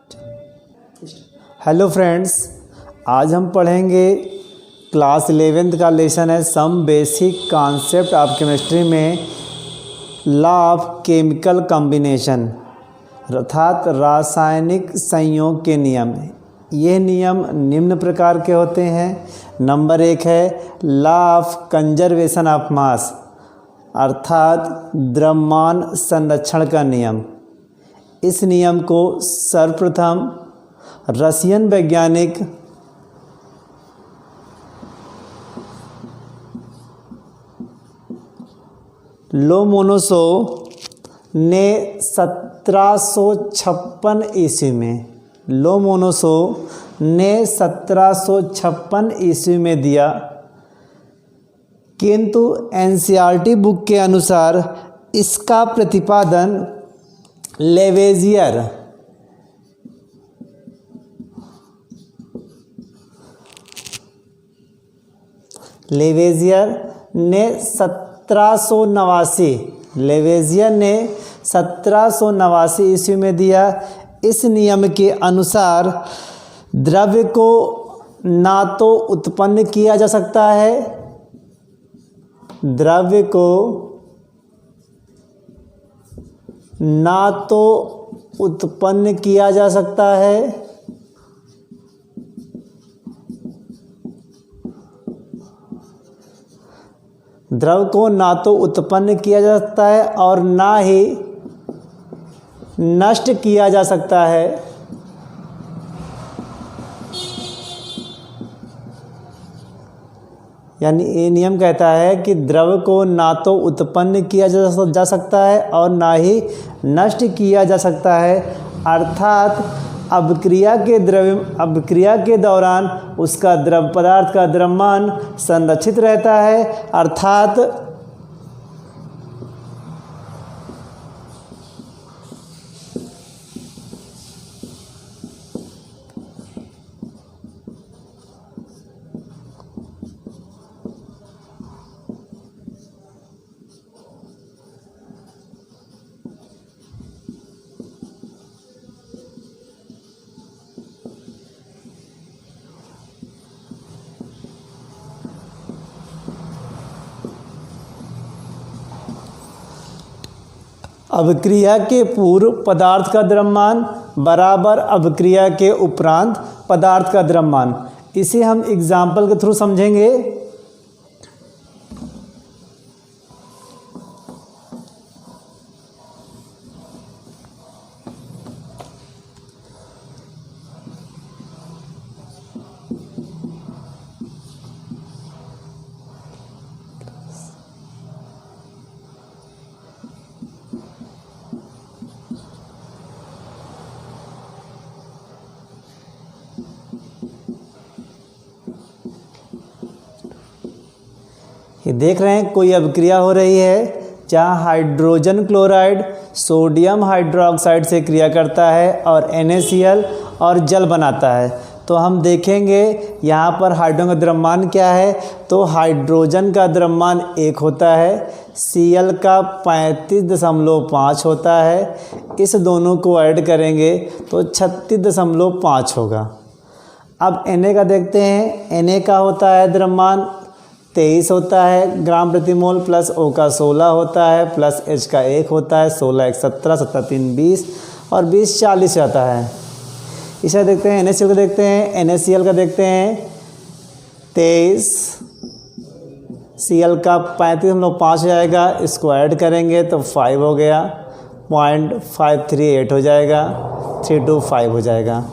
Hello friends, आज हम पढ़ेंगे क्लास 11th का लेसन है some basic concept of chemistry में लॉ ऑफ केमिकल कॉम्बिनेशन अर्थात रासायनिक संयोग के नियम। ये नियम निम्न प्रकार के होते हैं। नंबर 1 है लॉ ऑफ कंजर्वेशन ऑफ मास अर्थात द्रव्यमान संरक्षण का नियम। इस नियम को सर्वप्रथम रशियन वैज्ञानिक लोमोनोसोव ने 1756 ईस्वी में में दिया, किंतु एनसीईआरटी बुक के अनुसार इसका प्रतिपादन लेवेजियर ने 1789 ईस्वी में दिया। इस नियम के अनुसार द्रव्य को ना तो उत्पन्न किया जा सकता है, द्रव्य को ना तो उत्पन्न किया जा सकता है द्रव को ना तो उत्पन्न किया जा सकता है और ना ही नष्ट किया जा सकता है। यानी ये नियम कहता है कि द्रव को ना तो उत्पन्न किया जा सकता है और ना ही नष्ट किया जा सकता है, अर्थात अभिक्रिया के दौरान उसका द्रव पदार्थ का द्रव्यमान संरक्षित रहता है, अर्थात अभिक्रिया के पूर्व पदार्थ का द्रव्यमान बराबर अभिक्रिया के उपरांत पदार्थ का द्रव्यमान। इसे हम एग्जाम्पल के थ्रू समझेंगे। ये देख रहे हैं कोई अभिक्रिया हो रही है जहाँ हाइड्रोजन क्लोराइड सोडियम हाइड्रोक्साइड से क्रिया करता है और NaCl और जल बनाता है। तो हम देखेंगे यहाँ पर हाइड्रोजन का द्रव्यमान क्या है। तो हाइड्रोजन का द्रव्यमान 1 होता है, Cl का 35.5 होता है। इस दोनों को ऐड करेंगे तो 36.5 होगा। अब Na का देखते हैं। Na का होता है द्रव्यमान 23 होता है ग्राम प्रति मोल, प्लस O का 16 होता है, प्लस H का 1 होता है, 16 1 17 17 3 20 और 20 40 आता है। इसे देखते हैं NaCl को देखते हैं। NaCl का देखते हैं 23, Cl का 35.5 हो जाएगा, इसको ऐड करेंगे तो 5 हो गया, 0.538 हो जाएगा, 325 हो जाएगा।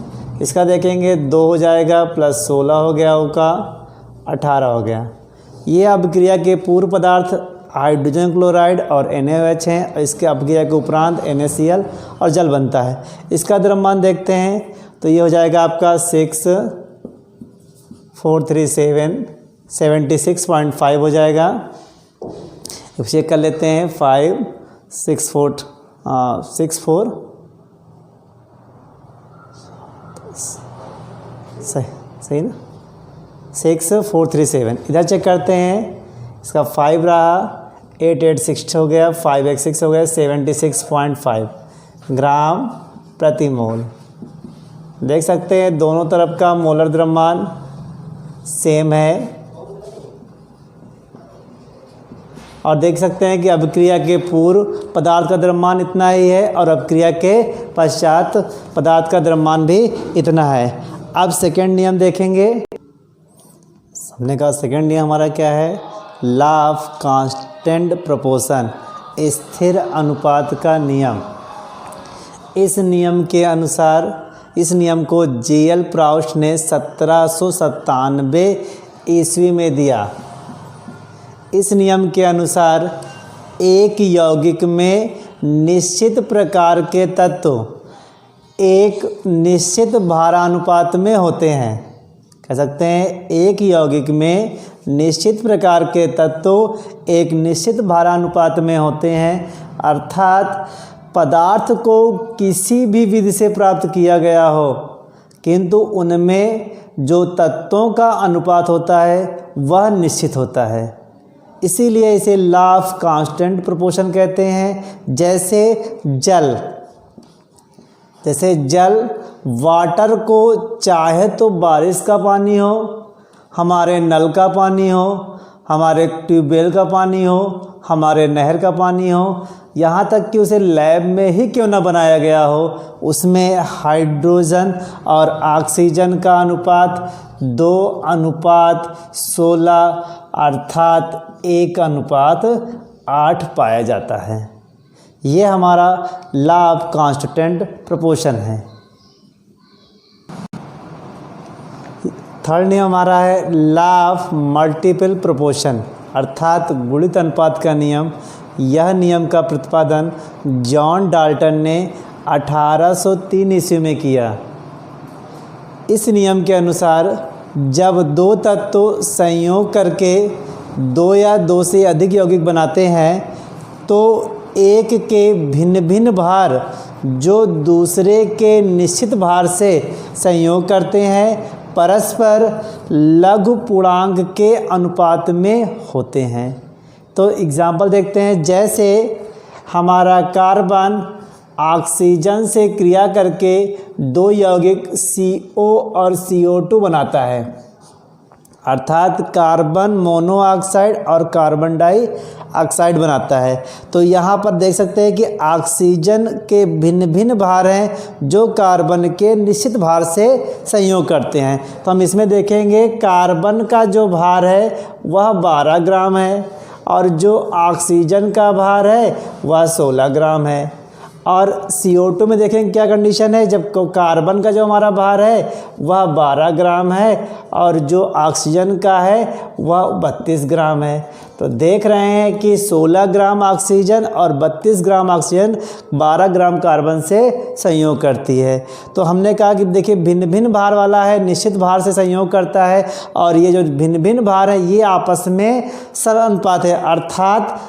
इसका देखेंगे 2 हो जाएगा, प्लस 16 हो गया, O का 18 हो गया। ये अभिक्रिया के पूर्व पदार्थ हाइड्रोजन क्लोराइड और NaOH हैं। इसके अभिक्रिया के उपरांत NaCl और जल बनता है। इसका द्रव्यमान देखते हैं तो ये हो जाएगा आपका 6437 76.5 हो जाएगा। चेक कर लेते हैं 5 6 4 6 4 सही ना 6437। इधर चेक करते हैं, इसका 5 रहा, 8860 हो गया, 5x6 हो गया, 76.5 ग्राम प्रति मोल। देख सकते हैं दोनों तरफ का मोलर द्रव्यमान सेम है, और देख सकते हैं कि अभिक्रिया के पूर्व पदार्थ का द्रव्यमान इतना ही है और अभिक्रिया के पश्चात पदार्थ का द्रव्यमान भी इतना है। अब सेकंड नियम देखेंगे। हमने कहा सेकंड नियम हमारा क्या है, लॉ ऑफ कांस्टेंट प्रोपोर्शन, स्थिर अनुपात का नियम। इस नियम के अनुसार, इस नियम को G.L. प्राउस्ट ने 1797 ईस्वी में दिया। इस नियम के अनुसार एक यौगिक में निश्चित प्रकार के तत्व एक निश्चित भारानुपात में होते हैं। कह सकते हैं एक यौगिक में निश्चित प्रकार के तत्व एक निश्चित भारानुपात में होते हैं, अर्थात पदार्थ को किसी भी विधि से प्राप्त किया गया हो, किंतु उनमें जो तत्वों का अनुपात होता है वह निश्चित होता है। इसीलिए इसे लॉ ऑफ कांस्टेंट प्रोपोर्शन कहते हैं। जैसे जल वाटर को चाहे तो बारिश का पानी हो, हमारे नल का पानी हो, हमारे ट्यूबवेल का पानी हो, हमारे नहर का पानी हो, यहाँ तक कि उसे लैब में ही क्यों ना बनाया गया हो, उसमें हाइड्रोजन और ऑक्सीजन का अनुपात 2:16 अर्थात 1:8 पाया जाता है। ये हमारा लॉ ऑफ कांस्टेंट प्रोपोर्शन है। थर्ड नियम हमारा है लॉ ऑफ मल्टीपल प्रोपोर्शन अर्थात गुणित अनुपात का नियम। यह नियम का प्रतिपादन जॉन डाल्टन ने 1803 ईस्वी में किया। इस नियम के अनुसार जब दो तत्व संयोग करके दो या दो से अधिक यौगिक बनाते हैं तो एक के भिन्न भिन्न भार जो दूसरे के निश्चित भार से संयोग करते हैं परस्पर लघु पूर्णांक के अनुपात में होते हैं। तो एग्जाम्पल देखते हैं। जैसे हमारा कार्बन ऑक्सीजन से क्रिया करके दो यौगिक CO और CO2 बनाता है, अर्थात कार्बन मोनोऑक्साइड और कार्बन डाइऑक्साइड बनाता है। तो यहाँ पर देख सकते हैं कि ऑक्सीजन के भिन्न भिन्न भार हैं जो कार्बन के निश्चित भार से संयोग करते हैं। तो हम इसमें देखेंगे कार्बन का जो भार है वह 12 ग्राम है और जो ऑक्सीजन का भार है वह 16 ग्राम है। और CO2 में देखेंगे क्या कंडीशन है, जब कार्बन का जो हमारा भार है वह 12 ग्राम है और जो ऑक्सीजन का है वह 32 ग्राम है। तो देख रहे हैं कि 16 ग्राम ऑक्सीजन और 32 ग्राम ऑक्सीजन 12 ग्राम कार्बन से संयोग करती है। तो हमने कहा कि देखिए भिन्न भिन्न भार वाला है, निश्चित भार से संयोग करता है, और ये जो भिन्न भिन्न भार है ये आपस में समानुपात है, अर्थात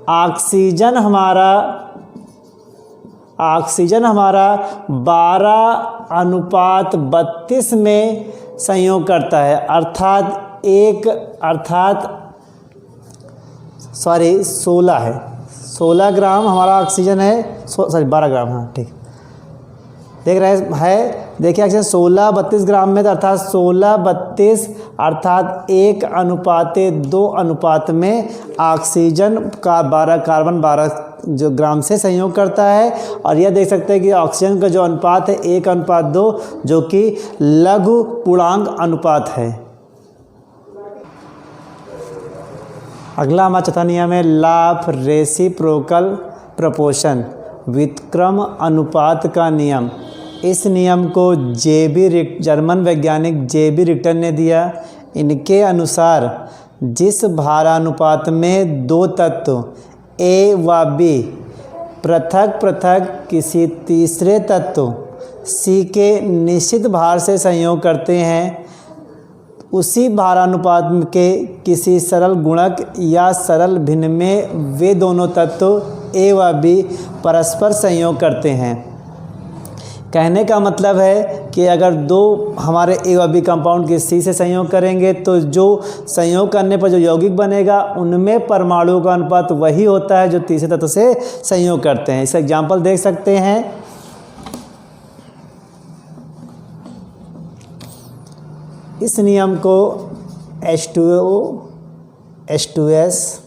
ऑक्सीजन हमारा 12:32 में संयोग करता है, अर्थात 16 है। 16 ग्राम हमारा ऑक्सीजन है, 12 ग्राम, हाँ ठीक देख रहे हैं। देखिए ऑक्सीजन 16-32 ग्राम में, अर्थात 16-32 अर्थात 1:2 अनुपात में ऑक्सीजन का 12 कार्बन 12 जो ग्राम से संयोग करता है। और यह देख सकते हैं कि ऑक्सीजन का जो अनुपात है 1:2 जो कि लघु पूर्णांक अनुपात है। अगला हमारा चौथा नियम है लॉ ऑफ रेसिप्रोकल प्रोपोर्शन, व्युत्क्रम अनुपात का नियम। इस नियम को जर्मन वैज्ञानिक JB रिक्टर ने दिया। इनके अनुसार जिस भारानुपात में दो तत्व A व B पृथक पृथक किसी तीसरे तत्व C के निश्चित भार से संयोग करते हैं, उसी भारानुपात के किसी सरल गुणक या सरल भिन्न में वे दोनों तत्व A व B परस्पर संयोग करते हैं। कहने का मतलब है कि अगर दो हमारे A व B कंपाउंड के C से संयोग करेंगे तो जो संयोग करने पर जो यौगिक बनेगा उनमें परमाणुओं का अनुपात वही होता है जो तीसरे तत्व से संयोग करते हैं। इसका एग्जाम्पल देख सकते हैं। इस नियम को H2O, H2S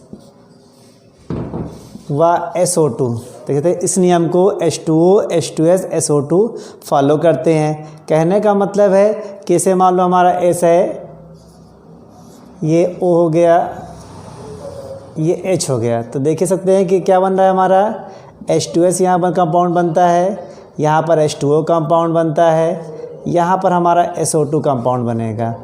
व SO2 देखते हैं। इस नियम को H2O, H2S, SO2 फॉलो करते हैं। कहने का मतलब है कि इसे मान लो हमारा S है, ये O हो गया, ये H हो गया, तो देख सकते हैं कि क्या बन रहा है हमारा H2S यहाँ पर कंपाउंड बनता है, यहाँ पर H2O कंपाउंड बनता है, यहाँ पर हमारा SO2 कंपाउंड बनेगा।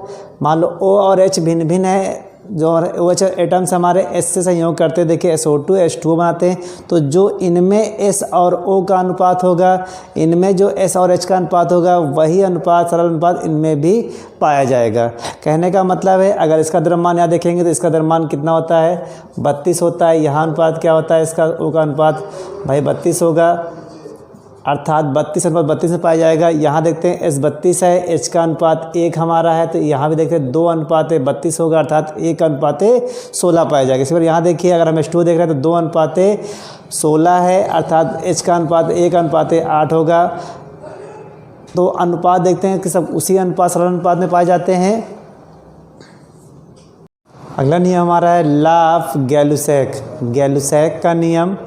मान लो O और H भिन्न भिन्न है, जो OH एटम्स हमारे S से संयोग करते हैं, देखिए SO2 H2O बनाते हैं, तो जो इनमें S और O का अनुपात होगा, इनमें जो S और H का अनुपात होगा, वही अनुपात, सरल अनुपात इनमें भी पाया जाएगा। कहने का मतलब है अगर इसका द्रव्यमान यहाँ देखेंगे तो इसका द्रव्यमान कितना होता है, 32 होता है। यहाँ अनुपात क्या होता है, इसका O का अनुपात भाई 32 होगा, अर्थात 32 में पाया जाएगा। यहाँ देखते हैं S 32 है, H का अनुपात 1 हमारा है, तो यहाँ भी देखते हैं 2 अनुपात 32 होगा, अर्थात 1 अनुपात 16 पाया जाएगा। इसी पर यहाँ देखिए अगर हम H2 देख रहे हैं तो 2 अनुपात 16 है, अर्थात H का अनुपात 1 अनुपात 8 होगा। तो अनुपात देखते हैं कि सब उसी अनुपात, सरल अनुपात में पाए जाते हैं। अगला नियम हमारा है लॉ ऑफ गैलुसैक का नियम।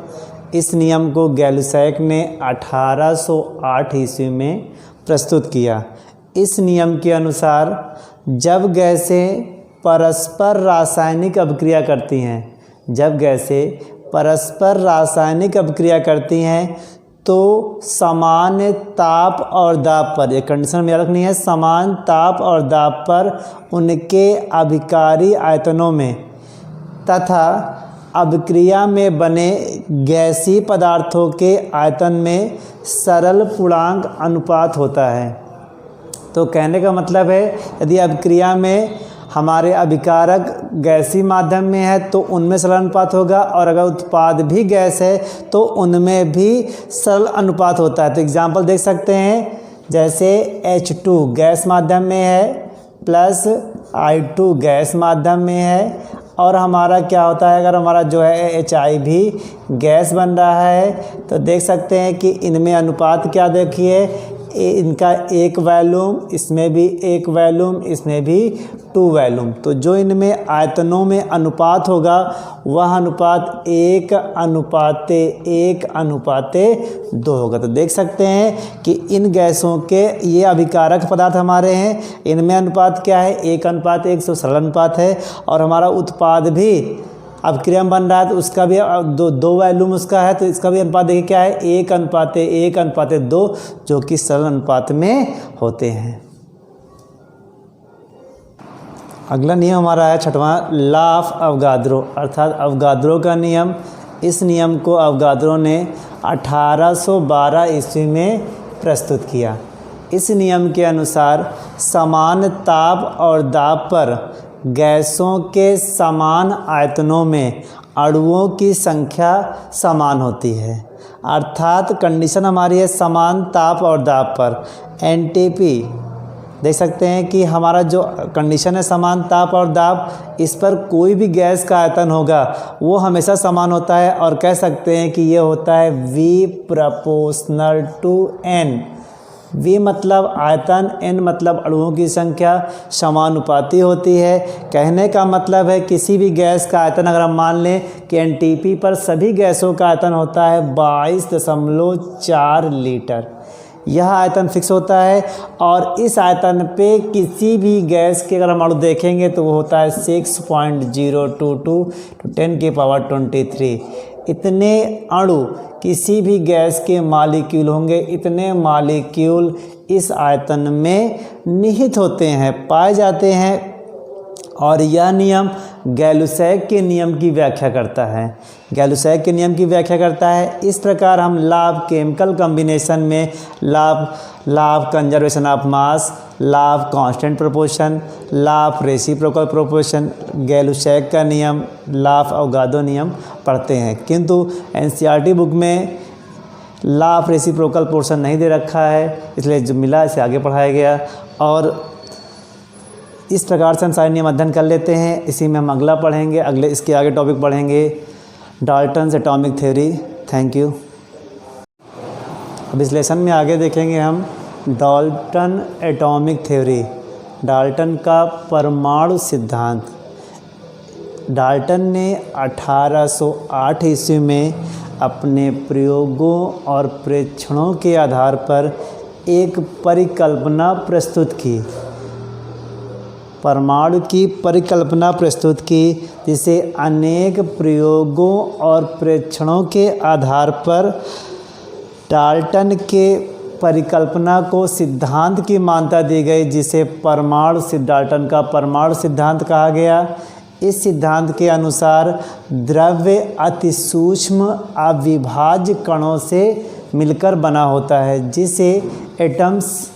इस नियम को गैलुसैक ने 1808 ईस्वी में प्रस्तुत किया। इस नियम के अनुसार जब गैसें परस्पर रासायनिक अभिक्रिया करती हैं तो समान ताप और दाब पर, ये कंडीशन में याद रखनी है, समान ताप और दाब पर उनके अभिकारी आयतनों में तथा अभिक्रिया में बने गैसीय पदार्थों के आयतन में सरल पूर्णांक अनुपात होता है। तो कहने का मतलब है यदि अभिक्रिया में हमारे अभिकारक गैसीय माध्यम में है तो उनमें सरल अनुपात होगा, और अगर उत्पाद भी गैस है तो उनमें भी सरल अनुपात होता है। तो एग्जाम्पल देख सकते हैं, जैसे H2 गैस माध्यम में है प्लस I2 गैस माध्यम में है, और हमारा क्या होता है अगर हमारा जो है HI भी गैस बन रहा है, तो देख सकते हैं कि इनमें अनुपात क्या देखिए, इनका 1 वॉल्यूम, इसमें भी 1 वॉल्यूम, इसमें भी 2 वॉल्यूम। तो जो इनमें आयतनों में अनुपात होगा वह अनुपात 1:1:2 होगा। तो देख सकते हैं कि इन गैसों के ये अभिकारक पदार्थ हमारे हैं, इनमें अनुपात क्या है, 1:1, तो सरल अनुपात है। और हमारा उत्पाद भी अभिक्रिया बन रहा है तो उसका भी दो वॉल्यूम उसका है, तो इसका भी अनुपात देखिए क्या है, 1:1:2, जो कि सरल अनुपात में होते हैं। अगला नियम हमारा है 6वां लॉ ऑफ अवगाद्रो, अर्थात अवगाद्रो का नियम। इस नियम को अवगाद्रो ने 1812 ईस्वी में प्रस्तुत किया। इस नियम के अनुसार समान ताप और दाब पर गैसों के समान आयतनों में अणुओं की संख्या समान होती है, अर्थात कंडीशन हमारी है समान ताप और दाब पर। NTP देख सकते हैं कि हमारा जो कंडीशन है समान ताप और दाब, इस पर कोई भी गैस का आयतन होगा वो हमेशा समान होता है, और कह सकते हैं कि ये होता है V proportional to N। V मतलब आयतन, N मतलब अणुओं की संख्या, समानुपाती होती है। कहने का मतलब है किसी भी गैस का आयतन अगर हम मान लें कि NTP पर सभी गैसों का आयतन होता है 22.4 लीटर, यह आयतन फिक्स होता है। और इस आयतन पे किसी भी गैस के अगर हम अणु देखेंगे तो वो होता है 6.022 × 10⁻23। इतने अणु किसी भी गैस के मॉलिक्यूल होंगे, इतने मॉलिक्यूल इस आयतन में निहित होते हैं, पाए जाते हैं। और यह नियम गैलुसैक के नियम की व्याख्या करता है। गैलुसैक के नियम की व्याख्या करता है इस प्रकार हम लॉ ऑफ केमिकल कॉम्बिनेशन में law of conservation of mass, law of constant proportion, law of reciprocal proportion, Gay-Lussac का नियम, लॉ ऑफ अवगाद्रो नियम पढ़ते हैं। किंतु NCERT बुक में लॉ ऑफ रेसिप्रोकल पोर्शन नहीं दे रखा है, इसलिए जो मिला इसे आगे पढ़ाया गया। और इस प्रकार से हम सारे नियम अध्ययन कर लेते हैं। इसी में हम अगला पढ़ेंगे, इसके आगे टॉपिक पढ़ेंगे Dalton's atomic theory. Thank you. अब इस लेसन में आगे देखेंगे हम डाल्टन एटॉमिक थ्योरी। डाल्टन का परमाणु सिद्धांत। डाल्टन ने 1808 ईस्वी में अपने प्रयोगों और प्रेक्षणों के आधार पर एक परिकल्पना प्रस्तुत की, परमाणु की परिकल्पना प्रस्तुत की, जिसे अनेक प्रयोगों और प्रेक्षणों के आधार पर डाल्टन के परिकल्पना को सिद्धांत की मान्यता दी गई, जिसे डाल्टन का परमाणु सिद्धांत कहा गया। इस सिद्धांत के अनुसार द्रव्य अति सूक्ष्म अविभाज्य कणों से मिलकर बना होता है, जिसे एटम्स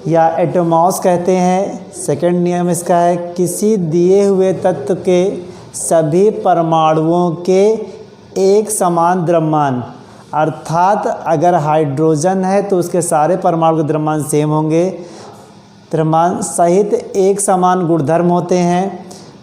या एटमॉस कहते हैं। सेकंड नियम इसका है, किसी दिए हुए तत्व के सभी परमाणुओं के एक समान द्रव्यमान, अर्थात अगर हाइड्रोजन है तो उसके सारे परमाणु के द्रव्यमान सेम होंगे, द्रव्यमान सहित एक समान गुणधर्म होते हैं।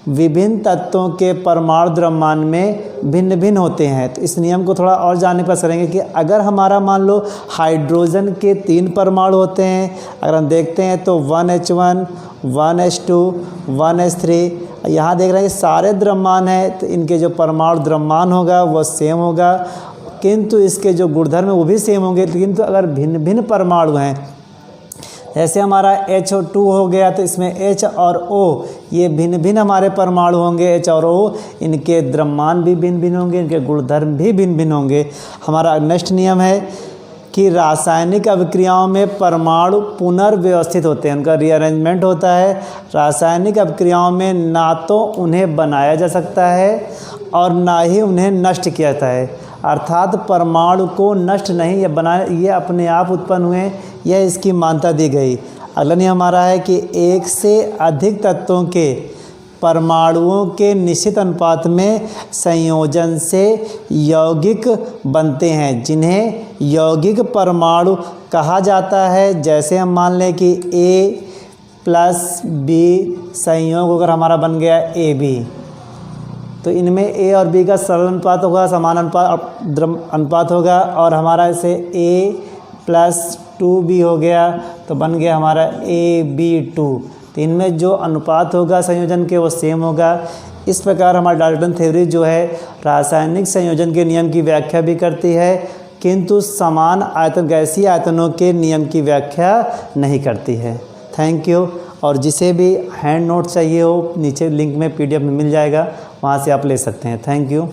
विभिन्न तत्वों के परमाणु द्रव्यमान में भिन्न भिन्न होते हैं। तो इस नियम को थोड़ा और जानने पर करेंगे कि अगर हमारा मान लो हाइड्रोजन के 3 परमाणु होते हैं, अगर हम देखते हैं तो 1H1, 1H2, 1H3, यहाँ देख रहे हैं सारे द्रव्यमान हैं, तो इनके जो परमाणु द्रव्यमान होगा वो सेम होगा, किंतु इसके जो गुणधर्म है वो भी सेम होंगे। किंतु अगर भिन्न भिन्न परमाणु हैं, जैसे हमारा H2 हो गया तो इसमें H और O ये भिन्न भिन्न हमारे परमाणु होंगे, H और O, इनके द्रव्यमान भी भिन्न भिन्न होंगे, इनके गुणधर्म भी भिन्न भिन्न होंगे। हमारा नेक्स्ट नियम है कि रासायनिक अभिक्रियाओं में परमाणु पुनर्व्यवस्थित होते हैं, उनका रीअरेंजमेंट होता है। रासायनिक अभिक्रियाओं में ना तो उन्हें बनाया जा सकता है और ना ही उन्हें नष्ट किया जाता है, अर्थात परमाणु को नष्ट नहीं या बनाए, ये अपने आप उत्पन्न हुए, यह इसकी मान्यता दी गई। अगला नियम हमारा है कि एक से अधिक तत्वों के परमाणुओं के निश्चित अनुपात में संयोजन से यौगिक बनते हैं, जिन्हें यौगिक परमाणु कहा जाता है। जैसे हम मान लें कि A+B संयोग अगर हमारा बन गया AB, तो इनमें A और B का सरल अनुपात होगा, समान अनुपात होगा, और हमारा इसे A+2B हो गया तो बन गया हमारा AB2। तो इनमें जो अनुपात होगा संयोजन के वो सेम होगा। इस प्रकार हमारा डाल्टन थ्योरी जो है रासायनिक संयोजन के नियम की व्याख्या भी करती है, किंतु समान आयतन गैसीय आयतनों के नियम की व्याख्या नहीं करती है। Thank you. और जिसे भी हैंड नोट चाहिए हो नीचे लिंक में PDF में मिल जाएगा, वहाँ से आप ले सकते हैं। Thank you.